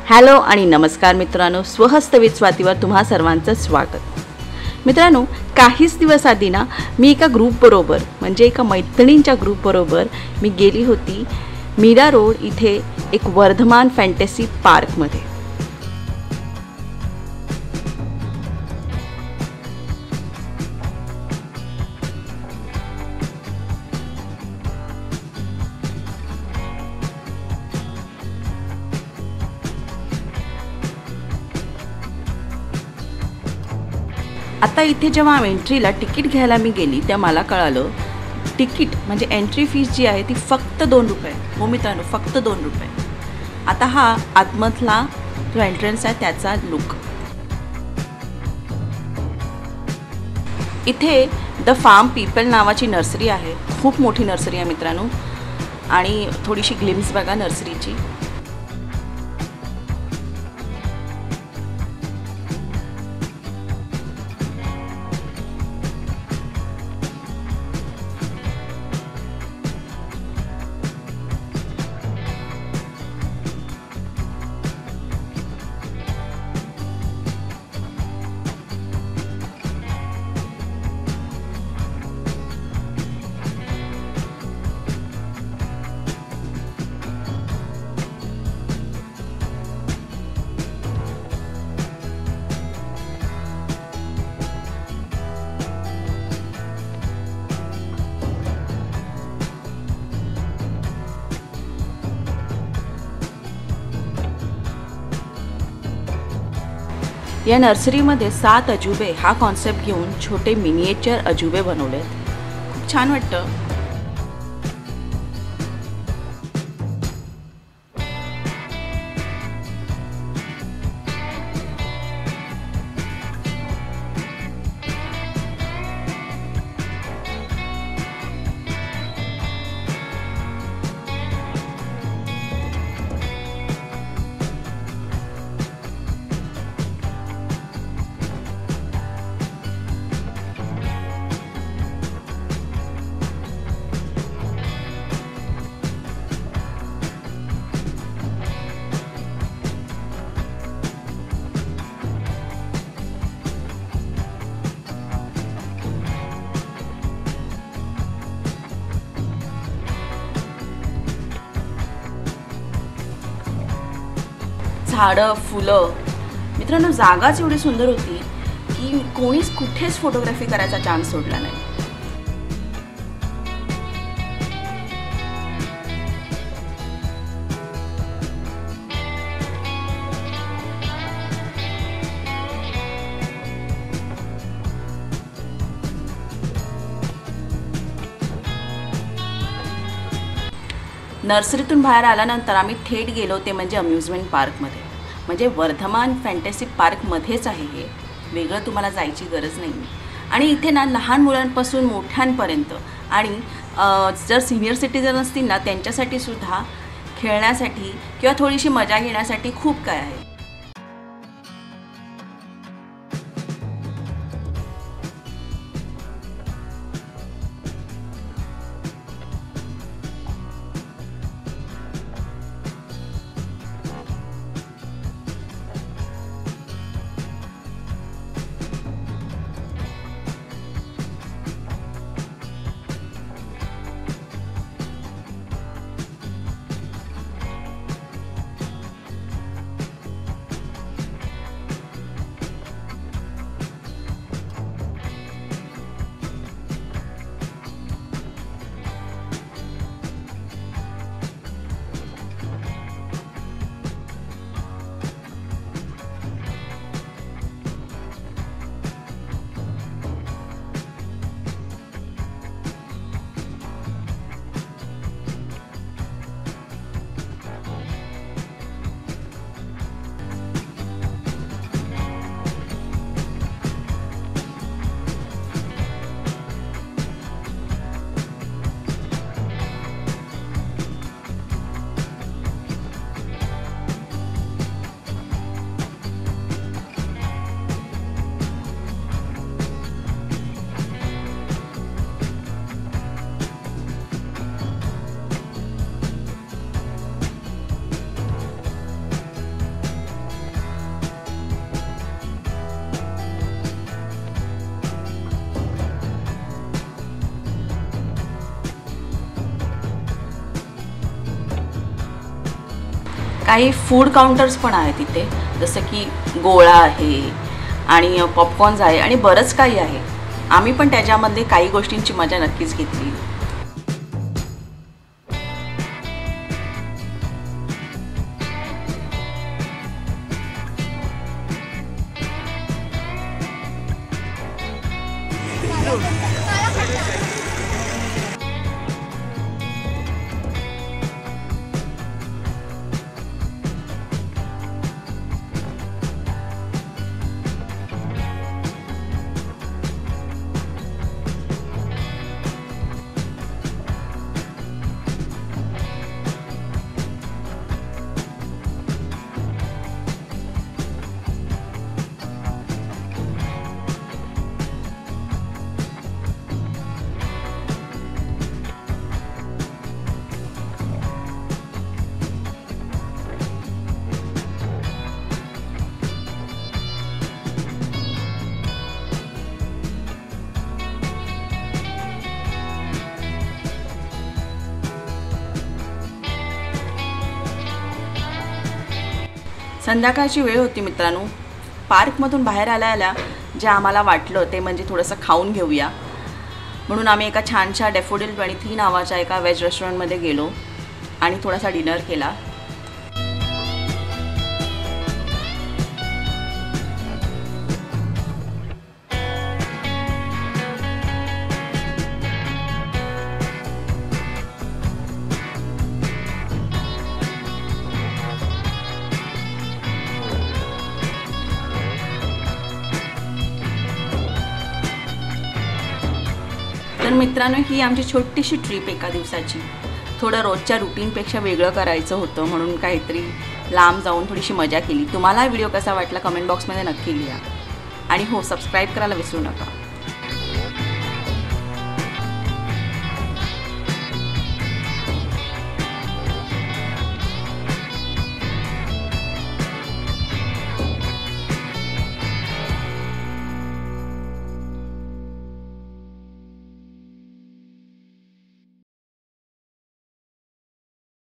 Hello आणि नमस्कार मित्रांनो, स्वहस्त विथ स्वातीवर तुम्हा सर्वांचं स्वागत। मित्रांनो, काहीच दिवस आधी ना मी एका ग्रुपबरोबर म्हणजे एका मैत्रिणींच्या ग्रुपबरोबर मी गेली होती मीरा रोड इथे एक वर्धमान फॅन्टसी पार्कमध्ये। आता इथे जेव्हा एंट्रीला तिकीट घ्यायला मी गेली तेव्हा मला कळालं तिकीट म्हणजे एंट्री फीस जी आहे ती फक्त 2 रुपये। हो मित्रांनो, फक्त 2 रुपये। आता हा आतमधला जो एंट्रन्स आहे त्याचा लुक। इथे द फार्म पीपल नावाची नर्सरी आहे, खूप मोठी नर्सरी आहे मित्रांनो। आणि थोडीशी ग्लिम्स बघा नर्सरीची। या नर्सरीमध्ये 7 अजूबे हा कॉन्सेप्ट घेऊन छोटे मिनिएचर अजूबे बनवलेत। खूप छान वाटतं। झाडं, फुलं, मित्रांनो जागाच एवढी सुंदर होती की कोणीच कुठेच फोटोग्राफी करायचा चान्स सोडला नाही। नर्सरीतून बाहेर आल्यानंतर आम्ही थेट गेलो ते म्हणजे अम्युजमेंट पार्कमध्ये। म्हणजे वर्धमान फॅन्टसी पार्कमध्येच आहे हे, वेगळं तुम्हाला जायची गरज नाही। आणि इथे ना लहान मुलांपासून मोठ्यांपर्यंत आणि जर सिनियर सिटीजन असतील ना त्यांच्यासाठी सुद्धा खेळण्यासाठी किंवा थोडीशी मजा घेण्यासाठी खूप काय आहे। काही फूड काउंटर्स पण आहेत तिथे, जसं की गोळा आहे आणि पॉपकॉर्न्स आहे आणि बरंच काही आहे. आम्ही पण त्याच्यामध्ये काही गोष्टींची मजा नक्कीच घेतली. संध्याकाळची वेळ होती मित्रांनो. पार्कमधून बाहेर आल्या जे आम्हाला वाटलं ते म्हणजे थोडंसं खाऊन घेऊया म्हणून आम्ही एका छानशा डॅफोडिल 23 नावाच्या एका वेज रेस्टॉरंटमध्ये गेलो आणि थोडासा डिनर केला. तर मित्रांनो, ही आमची छोटीशी ट्रिप एका दिवसाची. थोडं रोजच्या रुटीनपेक्षा वेगळं करायचं होतं म्हणून काहीतरी लांब जाऊन थोडीशी मजा केली. तुम्हाला हा व्हिडिओ कसा वाटला कमेंट बॉक्समध्ये नक्की लिहा आणि हो, सबस्क्राईब करायला विसरू नका.